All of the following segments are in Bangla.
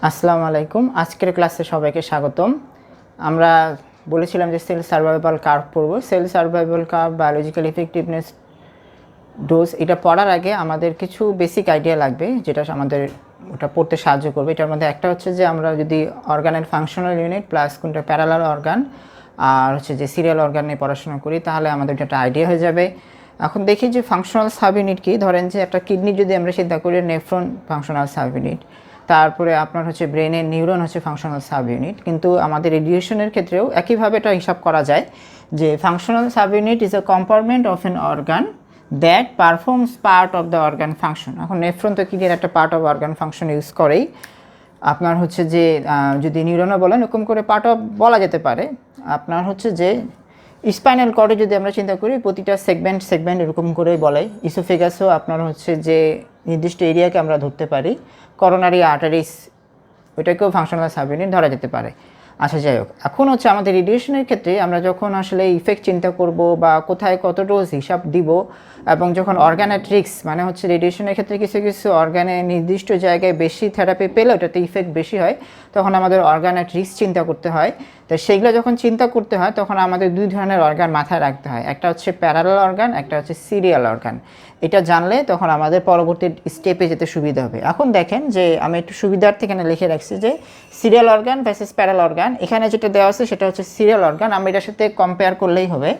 আসসালামু আলাইকুম। আজকের ক্লাসে সবাইকে স্বাগতম। আমরা বলেছিলাম যে সেল সার্ভাইভাল কার্ভ পড়ব। Cell survival curve, biological effectiveness, dose, এটা পড়ার আগে আমাদের কিছু বেসিক আইডিয়া লাগবে যেটা আমাদের ওটা পড়তে সাহায্য করবে। এটার মধ্যে একটা হচ্ছে যে আমরা যদি অর্গানের ফাংশনাল ইউনিট প্লাস কোনটা প্যারালাল অর্গান আর হচ্ছে যে সিরিয়াল অর্গান নিয়ে পড়াশোনা করি তাহলে আমাদের একটা আইডিয়া হয়ে যাবে। এখন দেখি যে ফাংশনাল সাব ইউনিট কি। ধরেন যে একটা কিডনি যদি আমরা চিন্তা করি, নেফ্রন ফাংশনাল সাব ইউনিট, তারপরে আপনার হচ্ছে ব্রেনের নিউরন হচ্ছে ফাংশনাল সাব ইউনিট। কিন্তু আমাদের রেডিয়েশনের ক্ষেত্রেও একইভাবে এটা হিসাব করা যায় যে functional sub unit is a compartment of N organ that performs part of the organ function. এখন নেফ্রন তো কিডনির একটা part of organ function use করেই। আপনার হচ্ছে যে যদি নিউরনও বলেন এরকম করে পার্ট অফ বলা যেতে পারে। আপনার হচ্ছে যে স্পাইনাল কর্ডে যদি আমরা চিন্তা করি প্রতিটা সেগমেন্ট এরকম করে বলে। ইসোফেগাসও আপনার হচ্ছে যে নির্দিষ্ট এরিয়াকে আমরা ধরতে পারি। করোনারি আর্টারিস ওইটাকেও ফাংশনাল সাব ইউনিট ধরা যেতে পারে। আচ্ছা, যাই হোক, এখন হচ্ছে আমাদের রেডিয়েশনের ক্ষেত্রে আমরা যখন আসলে ইফেক্ট চিন্তা করব বা কোথায় কত ডোজ হিসাব দিব, এবং যখন অর্গানেট্রিক্স মানে হচ্ছে রেডিয়েশনের ক্ষেত্রে কিছু কিছু অর্গানে নির্দিষ্ট জায়গায় বেশি থেরাপি পেলে ওটাতে ইফেক্ট বেশি হয়, তখন আমাদের অর্গানেট্রিক্স চিন্তা করতে হয়। তো সেইগুলো যখন চিন্তা করতে হয় তখন আমাদের দুই ধরনের অর্গান মাথায় রাখতে হয়, একটা হচ্ছে প্যারালাল অর্গান, একটা হচ্ছে সিরিয়াল অর্গান। এটা জানলে তখন আমাদের পরবর্তী স্টেপে যেতে সুবিধা হবে। এখন দেখেন যে আমি একটু সুবিধার্থে এখানে লিখে রাখছি যে serial organ versus parallel organ. এখানে যেটা দেওয়া আছে সেটা হচ্ছে সিরিয়াল অর্গান, আমি এটার সাথে কম্পেয়ার করলেই হবে।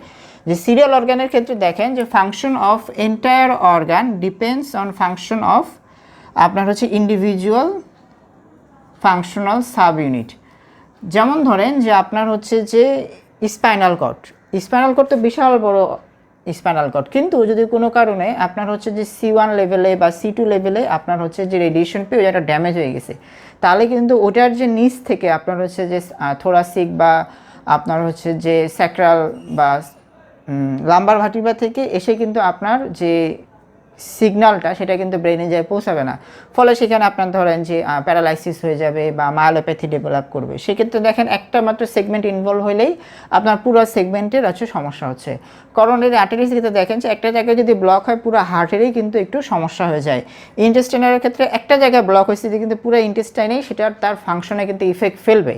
যে সিরিয়াল অর্গানের ক্ষেত্রে দেখেন যে function of entire organ depends on function of আপনার হচ্ছে ইন্ডিভিজুয়াল ফাংশনাল সাব ইউনিট। যেমন ধরেন যে আপনার হচ্ছে যে স্পাইনাল কর্ড তো বিশাল বড় স্পাইনাল কর্ড, কিন্তু যদি কোনো কারণে আপনার হচ্ছে যে C1 লেভেলে বা C2 লেভেলে আপনার হচ্ছে যে রেডিয়েশন পেয়ে ওটা ড্যামেজ হয়ে গেছে, তাহলে কিন্তু ওটার যে নিচ থেকে আপনার হচ্ছে যে থোরাসিক বা আপনার হচ্ছে যে স্যাক্রাল বা লাম্বার ভার্টিব্রা থেকে এসে কিন্তু আপনার যে সিগন্যালটা সেটা কিন্তু ব্রেনে যায় পৌঁছাবে না, ফলে সেখানে আপনার ধরেন যে প্যারালাইসিস হয়ে যাবে বা মায়োলোপ্যাথি ডেভেলপ করবে। সেক্ষেত্রে দেখেন একটা মাত্র সেগমেন্ট ইনভলভ হলেই আপনার পুরো সেগমেন্টের হচ্ছে সমস্যা হচ্ছে। করোনারি আর্টারিস ক্ষেত্রে দেখেন যে একটা জায়গায় যদি ব্লক হয় পুরো হার্টেরই কিন্তু একটু সমস্যা হয়ে যায়। ইন্টেস্টাইনের ক্ষেত্রে একটা জায়গায় ব্লক হয়েছে কিন্তু পুরো ইন্টেস্টাইনেই সেটা তার ফাংশনে কিন্তু ইফেক্ট ফেলবে।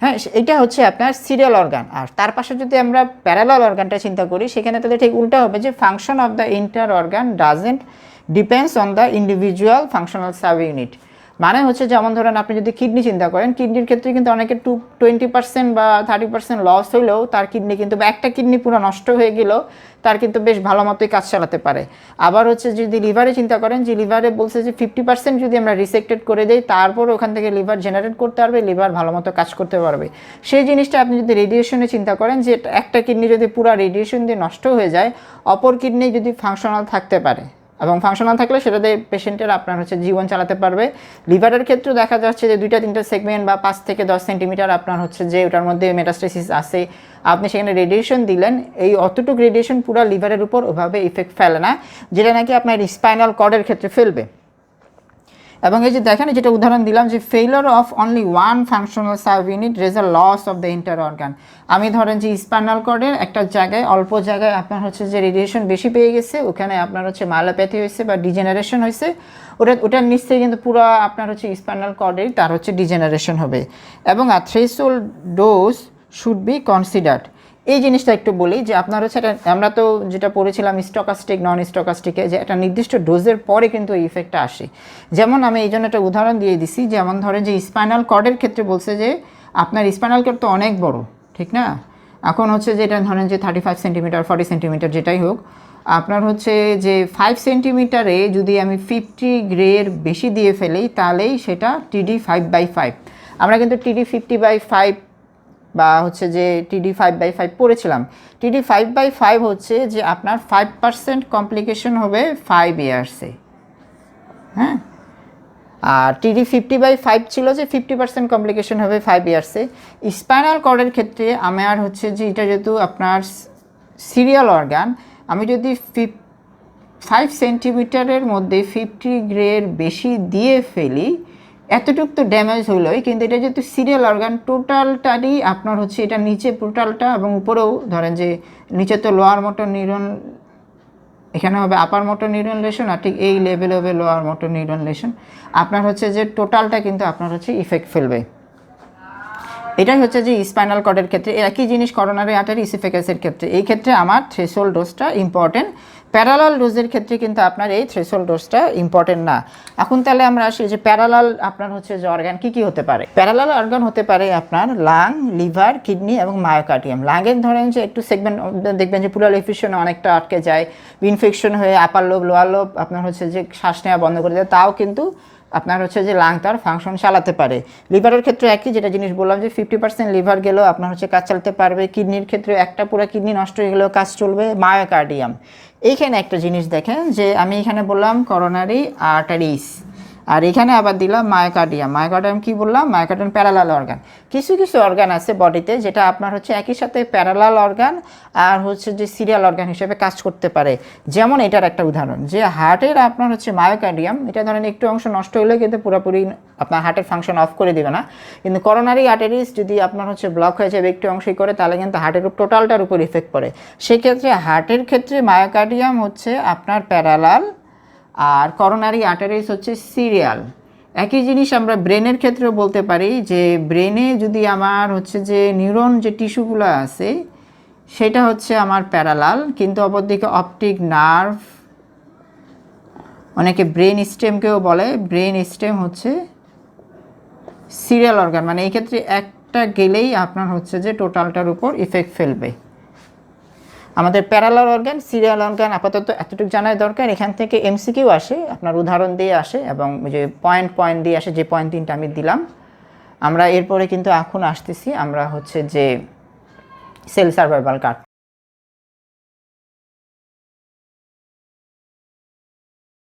হ্যাঁ, এটা হচ্ছে আপনার সিরিয়াল অর্গান। আর তার পাশে যদি আমরা প্যারালাল অর্গানটা চিন্তা করি সেখানে তাদের ঠিক উল্টা হবে যে function of the entire organ doesn't depends on the individual functional sub unit. মানে হচ্ছে যেমন ধরেন আপনি যদি কিডনি চিন্তা করেন, কিডনির ক্ষেত্রে কিন্তু অনেকে 20% বা 30% লস হইলেও তার কিডনি কিন্তু বা একটা কিডনি পুরো নষ্ট হয়ে গেলেও তার কিন্তু বেশ ভালো মতোই কাজ চালাতে পারে। আবার হচ্ছে যদি লিভারে চিন্তা করেন যে লিভারে বলছে যে 50% যদি আমরা রিসেক্টেড করে দেই তারপর ওখান থেকে লিভার জেনারেট করতে পারবে, লিভার ভালো মতো কাজ করতে পারবে। সেই জিনিসটা আপনি যদি রেডিয়েশনে চিন্তা করেন যে একটা কিডনি যদি পুরো রেডিয়েশন দিয়ে নষ্ট হয়ে যায়, অপর কিডনি যদি ফাংশনাল থাকতে পারে এবং ফাংশনাল থাকলে সেটাতে পেশেন্টের আপনার হচ্ছে জীবন চালাতে পারবে। লিভারের ক্ষেত্রেও দেখা যাচ্ছে যে 2-3 সেগমেন্ট বা 5 থেকে 10 সেন্টিমিটার আপনার হচ্ছে যে ওটার মধ্যে মেটাস্টেসিস আছে, আপনি সেখানে রেডিয়েশন দিলেন, এই অতটুকু রেডিয়েশন পুরো লিভারের উপর ওভাবে ইফেক্ট ফেলে না যেটা নাকি আপনার স্পাইনাল কর্ডের ক্ষেত্রে ফেলবে। এবং এই যে দেখেন যেটা উদাহরণ দিলাম যে failure of only one functional sub unit result loss of the entire organ. আমি ধরেন যে স্পাইনাল কর্ডের একটা জায়গায় অল্প জায়গায় আপনার হচ্ছে যে রেডিয়েশন বেশি পেয়ে গেছে, ওখানে আপনার হচ্ছে মায়োলোপ্যাথি হয়েছে বা ডিজেনারেশন হয়েছে, ওটার নিচ থেকে কিন্তু পুরো আপনার হচ্ছে স্পাইনাল কর্ডের তার হচ্ছে ডিজেনারেশন হবে। এবং threshold dose should be considered. এই জিনিসটা একটু বলি যে আপনার হচ্ছে আমরা তো যেটা পড়েছিলাম স্টকাস্টিক নন স্টকাস্টিকে, যে একটা নির্দিষ্ট ডোজের পরে কিন্তু এই ইফেক্টটা আসে। যেমন আমি এই জন্য একটা উদাহরণ দিয়ে দিছি, যেমন ধরেন যে স্পাইনাল কর্ডের ক্ষেত্রে বলছে যে আপনার স্পাইনাল কর্ড তো অনেক বড়, ঠিক না? এখন হচ্ছে যে এটা ধরেন যে 35 সেন্টিমিটার 40 সেন্টিমিটার যেটাই হোক, আপনার হচ্ছে যে 5 সেন্টিমিটারে যদি আমি 50 গ্রের বেশি দিয়ে ফেলি তাহলেই সেটা TD 5/5। আমরা কিন্তু TD 50/5 বা হচ্ছে যে TD 5/5 পড়েছিলাম। TD 5/5 হচ্ছে যে আপনার 5% কমপ্লিকেশন হবে 5 ইয়ার্সে। হ্যাঁ, আর TD 50/5 ছিল যে 50% কমপ্লিকেশন হবে 5 ইয়ার্সে। স্পাইনাল কর্ডের ক্ষেত্রে আমার হচ্ছে যে এটা যেহেতু আপনার সিরিয়াল অর্গান, আমি যদি 5 সেন্টিমিটারের মধ্যে 50 গ্রের বেশি দিয়ে ফেলি এতটুকু তো ড্যামেজ হলোই, কিন্তু এটা যেহেতু সিরিয়াল অর্গান টোটালটারই আপনার হচ্ছে এটা নিচে টোটালটা এবং উপরেও ধরেন যে নিচে তো লোয়ার মোটর নিউরন এখানে হবে আপার মোটর নিউরন লেশন, আর ঠিক এই লেভেলে হবে লোয়ার মোটর নিউরন লেশন। আপনার হচ্ছে যে টোটালটা কিন্তু আপনার হচ্ছে ইফেক্ট ফেলবে। এটাই হচ্ছে যে স্পাইনাল কর্ডের ক্ষেত্রে। একই জিনিস করোনারি আর্টারি ইসোফেগাসের ক্ষেত্রে। এই ক্ষেত্রে আমার থ্রেশহোল্ড ডোজটা ইম্পর্টেন্ট। প্যারালাল ডোজের ক্ষেত্রে কিন্তু আপনার এই থ্রেশহোল্ড ডোজটা ইম্পর্টেন্ট না। এখন তাহলে আমরা আসি যে প্যারালাল আপনার হচ্ছে যে অর্গান কী কী হতে পারে। প্যারালাল অর্গান হতে পারে আপনার লাং, লিভার, কিডনি এবং মায়োকার্ডিয়াম। লাংয়ের ধরেন যে একটু সেগমেন্ট দেখবেন যে প্লুরাল এফিউশনে অনেকটা আটকে যায়, ইনফেকশন হয়ে আপার লোব লোয়ার লোব আপনার হচ্ছে যে শ্বাস নেওয়া বন্ধ করে দেয়, তাও কিন্তু আপনার হচ্ছে যে লাং তার ফাংশন চালাতে পারে। লিভারের ক্ষেত্রে একই যেটা জিনিস বললাম যে 50% লিভার গেলেও আপনার হচ্ছে কাজ চালাতে পারবে। কিডনির ক্ষেত্রে একটা পুরো কিডনি নষ্ট হয়ে গেলেও কাজ চলবে। মায়োকার্ডিয়াম, এইখানে একটা জিনিস দেখেন যে আমি এখানে বললাম করোনারি আর্টারিস, আর এখানে আবার দিলাম মায়োকার্ডিয়াম। মায়োকার্ডিয়াম কি বললাম? Myocardium parallel organ. কিছু কিছু অর্গান আছে বডিতে যেটা আপনার হচ্ছে একই সাথে প্যারালাল অর্গান আর হচ্ছে যে সিরিয়াল অর্গান হিসেবে কাজ করতে পারে। যেমন এটার একটা উদাহরণ যে হার্টের আপনার হচ্ছে মায়োকার্ডিয়াম, এটা ধরেন একটু অংশ নষ্ট হলে কিন্তু পুরোপুরি আপনার হার্টের ফাংশন অফ করে দিবে না, কিন্তু করোনারি আর্টারিস যদি আপনার হচ্ছে ব্লক হয়ে যাবে একটু অংশই করে, তাহলে কিন্তু হার্টের টোটালটার উপর ইফেক্ট পড়ে। সেক্ষেত্রে হার্টের ক্ষেত্রে মায়োকার্ডিয়াম হচ্ছে আপনার প্যারালাল আর করোনারি আর্টারিস হচ্ছে সিরিয়াল। একই জিনিস আমরা ব্রেনের ক্ষেত্রেও বলতে পারি যে ব্রেনে যদি আমার হচ্ছে যে নিউরন যে টিস্যুগুলো আছে সেটা হচ্ছে আমার প্যারালাল, কিন্তু অপরদিকে অপটিক নার্ভ, অনেকে ব্রেন স্টেমকেও বলে, ব্রেন স্টেম হচ্ছে সিরিয়াল অর্গান। মানে এই ক্ষেত্রে একটা গেলেই আপনার হচ্ছে যে টোটালটার উপর ইফেক্ট ফেলবে। আমাদের প্যারালাল অর্গান, সিরিয়াল অর্গান আপাতত এতটুকু জানাই দরকার। এখান থেকে এমসিকিউ আসে, আপনার উদাহরণ দিয়ে আসে এবং যে পয়েন্ট দিয়ে আসে, যে পয়েন্ট 3টা আমি দিলাম। আমরা এরপরে কিন্তু এখন আসতেছি আমরা হচ্ছে যে সেল সার্ভাইভাল কার্ভ।